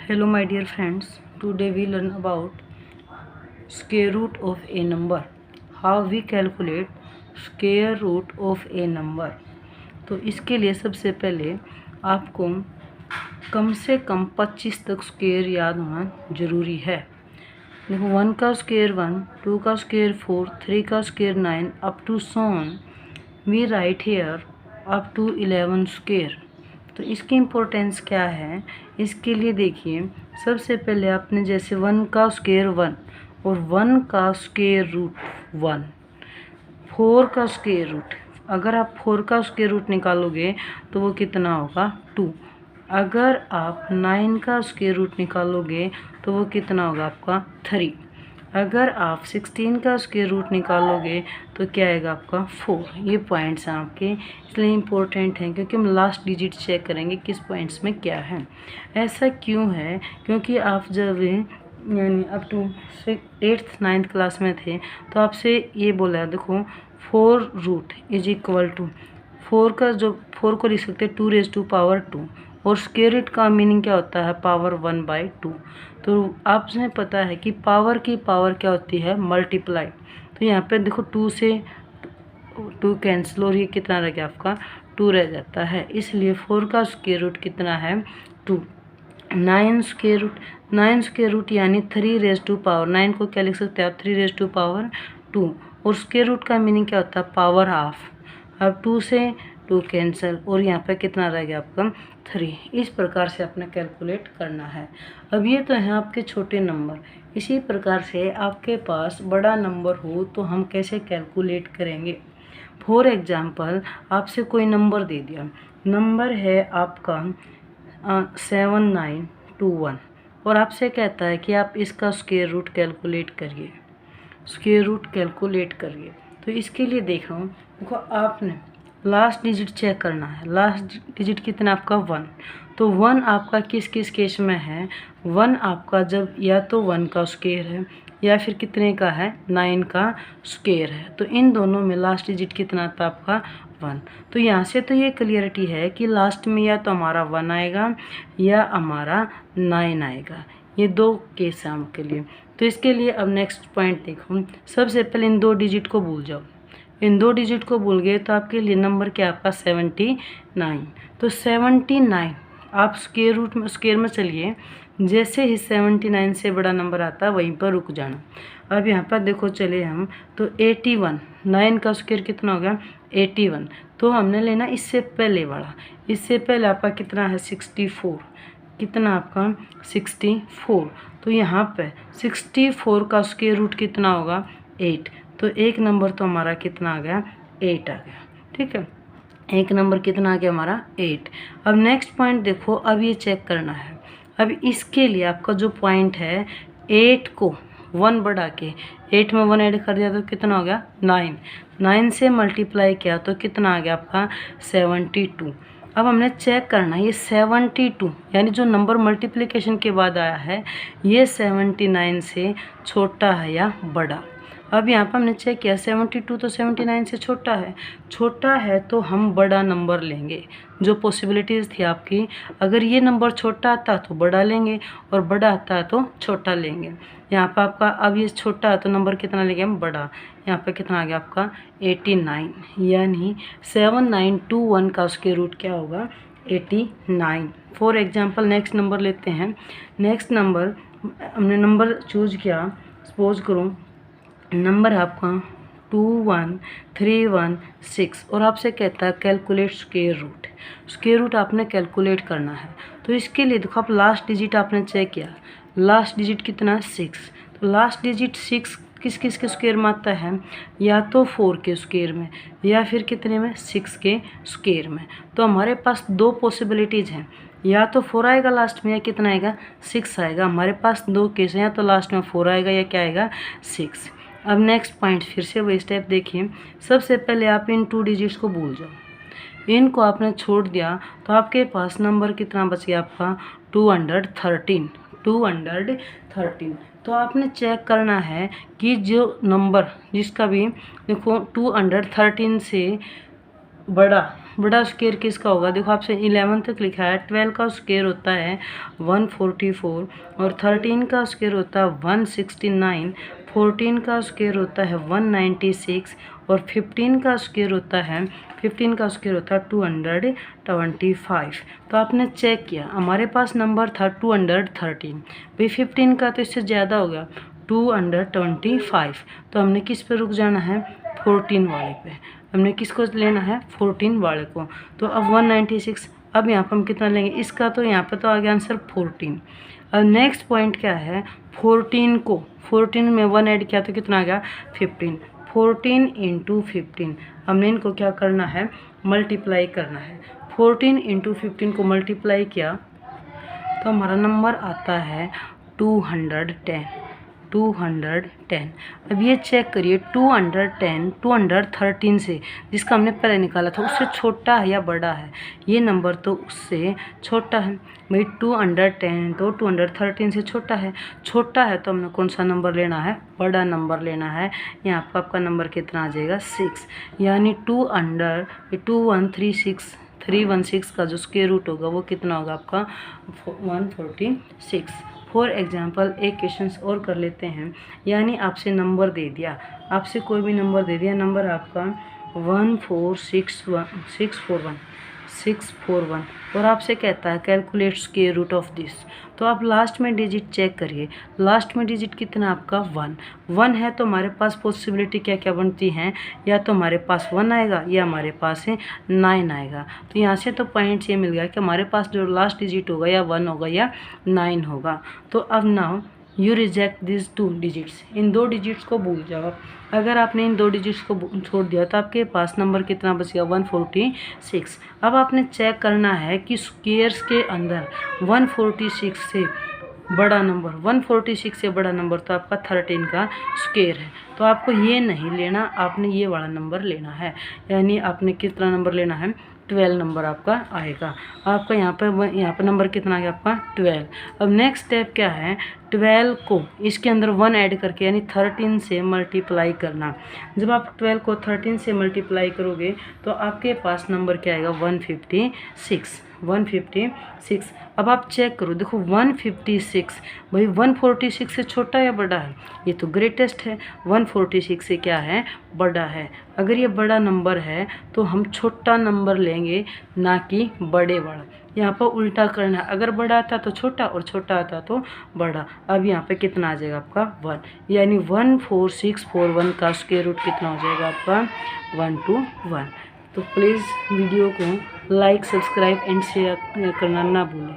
Hello my dear friends, today we learn about square root of a number. How we calculate square root of a number. तो इसके लिए सबसे पहले आपको कम से कम 25 तक स्क्वायर याद होना ज़रूरी है। देखो 1 का स्क्वायर 1, 2 का स्क्वायर 4, 3 का square 9 up to so on we write here up to 11 square. तो इसकी इम्पोर्टेंस क्या है, इसके लिए देखिए सबसे पहले आपने जैसे 1 का स्क्वायर 1 और 1 का स्क्वायर रूट 1, 4 का स्क्वायर रूट, अगर आप 4 का स्क्वायर रूट निकालोगे तो वो कितना होगा 2। अगर आप 9 का स्क्वायर रूट निकालोगे तो वो कितना होगा आपका 3। अगर आप 16 का स्क्वायर रूट निकालोगे तो क्या आएगा आपका 4। ये पॉइंट्स हैं आपके, इसलिए इम्पोर्टेंट हैं क्योंकि हम लास्ट डिजिट चेक करेंगे किस पॉइंट्स में क्या है। ऐसा क्यों है, क्योंकि आप जब यानी up to 8th 9th class में थे तो आपसे ये बोला है, देखो 4 रूट इज इक्वल टू 4 का जो 4 को लिख सकते हैं 2 रेज़ टू पावर 2 और स्क्वायर रूट का मीनिंग क्या होता है पावर 1/2। तो आपने पता है कि पावर की पावर क्या होती है मल्टीप्लाई। तो यहाँ पे देखो 2 से 2 कैंसिल और ये कितना रह गया आपका 2 रह जाता है, इसलिए 4 का स्क्वायर रूट कितना है 2। 9 स्क्वायर रूट यानी 3 रेज़ टू पावर 9 को क्या लिख सकते हैं आप 3 रेज़ टू पावर 2 और स्क्वायर रूट का मीनिंग क्या होता है पावर हाफ। अब 2 से 2 कैंसिल और यहाँ पे कितना रह गया आपका 3। इस प्रकार से आपने कैलकुलेट करना है। अब ये तो हैं आपके छोटे नंबर, इसी प्रकार से आपके पास बड़ा नंबर हो तो हम कैसे कैलकुलेट करेंगे। फॉर एग्जांपल आपसे कोई नंबर दे दिया, नंबर है आपका 7921 और आपसे कहता है कि आप इसका स्क्वायर रूट कैलकुलेट करिए, तो इसके लिए देख रहा हूँ, देखो आपने लास्ट डिजिट चेक करना है। लास्ट डिजिट कितना आपका 1, तो 1 आपका किस किस केस में है, 1 आपका जब या तो 1 का स्क्वायर है या फिर कितने का है 9 का स्क्वायर है, तो इन दोनों में लास्ट डिजिट कितना था आपका 1। तो यहाँ से तो ये क्लियरिटी है कि लास्ट में या तो हमारा 1 आएगा या हमारा 9 आएगा, ये दो केस हैं आपके लिए। तो इसके लिए अब नेक्स्ट पॉइंट देखो, सबसे पहले इन 2 डिजिट को भूल जाओ। इन 2 डिजिट को भूल गए तो आपके लिए नंबर क्या आपका 79। तो 79 आप स्क्वायर में चलिए, जैसे ही 79 से बड़ा नंबर आता है वहीं पर रुक जाना। अब यहाँ पर देखो चले हम तो 81, 9 का स्क्वायर कितना होगा 81, तो हमने लेना इससे पहले वाला। इससे पहले आपका कितना है 64, कितना आपका 64, तो यहाँ पे 64 का स्क्वायर रूट कितना होगा 8। तो एक नंबर तो हमारा कितना आ गया 8 आ गया, ठीक है, एक नंबर कितना आ गया हमारा 8। अब नेक्स्ट पॉइंट देखो, अब ये चेक करना है। अब इसके लिए आपका जो पॉइंट है 8 को 1 बढ़ा के 8 में 1 ऐड कर दिया तो कितना हो गया 9 से मल्टीप्लाई किया तो कितना आ गया आपका 72। अब हमने चेक करना है ये 72 यानी जो नंबर मल्टीप्लिकेशन के बाद आया है ये 79 से छोटा है या बड़ा। अब यहाँ पर हमने चेक किया 72 तो 79 से छोटा है तो हम बड़ा नंबर लेंगे। जो पॉसिबिलिटीज़ थी आपकी, अगर ये नंबर छोटा आता तो बड़ा लेंगे और बड़ा आता है तो छोटा लेंगे। यहाँ पर आपका अब ये छोटा है तो नंबर कितना लेंगे हम बड़ा, यहाँ पे कितना आ गया आपका 89, यानी 7921 का स्क्वायर रूट क्या होगा 89। फॉर एग्जांपल नेक्स्ट नंबर लेते हैं। नेक्स्ट नंबर हमने नंबर चूज़ किया, सपोज करो नंबर है आपका 21316 और आपसे कहता है कैलकुलेट स्क्वायर रूट आपने कैलकुलेट करना है। तो इसके लिए देखो आप लास्ट डिजिट आपने चेक किया, लास्ट डिजिट कितना है 6, तो लास्ट डिजिट 6 किस किस के स्क्वायर में आता है, या तो 4 के स्क्वायर में या फिर कितने में 6 के स्क्वायर में। तो हमारे पास दो पॉसिबिलिटीज़ हैं, या तो 4 आएगा लास्ट में या कितना आएगा 6 आएगा। हमारे पास दो केस हैं, या तो लास्ट में 4 आएगा या क्या आएगा 6। अब नेक्स्ट पॉइंट फिर से वही स्टेप देखिए, सबसे पहले आप इन 2 डिजिट्स को भूल जाओ, इनको आपने छोड़ दिया तो आपके पास नंबर कितना बच गया आपका 213। तो आपने चेक करना है कि जो नंबर जिसका भी देखो 213 से बड़ा बड़ा स्क्वायर किसका होगा? देखो आपसे 11 तक लिखा है। 12 का स्क्वायर होता है 144 और 13 का स्क्वायर होता है 169, 14 का स्क्वायर होता है 196 और 15 का स्क्वायर होता है 225। तो आपने चेक किया, हमारे पास नंबर था 213, भाई 15 का तो इससे ज़्यादा हो गया 225। तो हमने किस पे रुक जाना है? 14 वाले पे। हमने किसको लेना है? 14 वाले को। तो अब 196, अब यहाँ पर हम कितना लेंगे? इसका तो यहाँ पर तो आ गया आंसर 14। अब नेक्स्ट पॉइंट क्या है? 14 में 1 ऐड किया तो कितना आ गया? 15। 14 × 15, हमने इनको क्या करना है? मल्टीप्लाई करना है। 14 × 15 को मल्टीप्लाई किया तो हमारा नंबर आता है 210। अब ये चेक करिए, 210 213 से, जिसका हमने पहले निकाला था, उससे छोटा है या बड़ा है? ये नंबर तो उससे छोटा है। भाई 210 तो 213 से छोटा है। तो हमने कौन सा नंबर लेना है? बड़ा नंबर लेना है। यहाँ पर आपका नंबर कितना आ जाएगा? 6। यानी 316 का जो स्क्वायर रूट होगा वो कितना होगा आपका? 146। फॉर एग्जाम्पल एक क्वेश्चन और कर लेते हैं। यानी आपसे नंबर दे दिया, आपसे कोई भी नंबर दे दिया, नंबर आपका 14641 और आपसे कहता है calculate square root of this. तो आप लास्ट में डिजिट चेक करिए, लास्ट में डिजिट कितना आपका? 1 है। तो हमारे पास पॉसिबिलिटी क्या क्या बनती हैं? या तो हमारे पास 1 आएगा या हमारे पास है 9 आएगा। तो यहाँ से तो पॉइंट्स ये मिल गया कि हमारे पास जो लास्ट डिजिट होगा या 1 होगा या 9 होगा। तो अब now you reject this 2 digits, in 2 digits को भूल जाओ। अगर आपने इन 2 डिजिट्स को छोड़ दिया तो आपके पास नंबर कितना बच गया? 146। अब आपने चेक करना है कि स्क्वायर्स के अंदर 146 से बड़ा नंबर, 146 से बड़ा नंबर तो आपका 13 का स्क्वायर है। तो आपको ये नहीं लेना, आपने ये वाला नंबर लेना है। यानी आपने कितना नंबर लेना है? 12 नंबर आपका आएगा। आपका यहाँ पर नंबर कितना आ गया आपका? 12। अब नेक्स्ट स्टेप क्या है? 12 को इसके अंदर 1 ऐड करके यानी 13 से मल्टीप्लाई करना। जब आप 12 को 13 से मल्टीप्लाई करोगे तो आपके पास नंबर क्या आएगा? 156। अब आप चेक करो, देखो 156, भाई 146 से छोटा या बड़ा है? ये तो ग्रेटेस्ट है, 146 से क्या है? बड़ा है। अगर ये बड़ा नंबर है तो हम छोटा नंबर लेंगे, ना कि बड़े वाला। यहाँ पर उल्टा करना है, अगर बड़ा आता तो छोटा और छोटा आता तो बड़ा। अब यहाँ पे कितना आ जाएगा आपका? 1। यानी 14641 का स्क्वायर रूट कितना हो जाएगा आपका? 121। तो प्लीज़ वीडियो को लाइक, सब्सक्राइब एंड शेयर करना ना भूलें।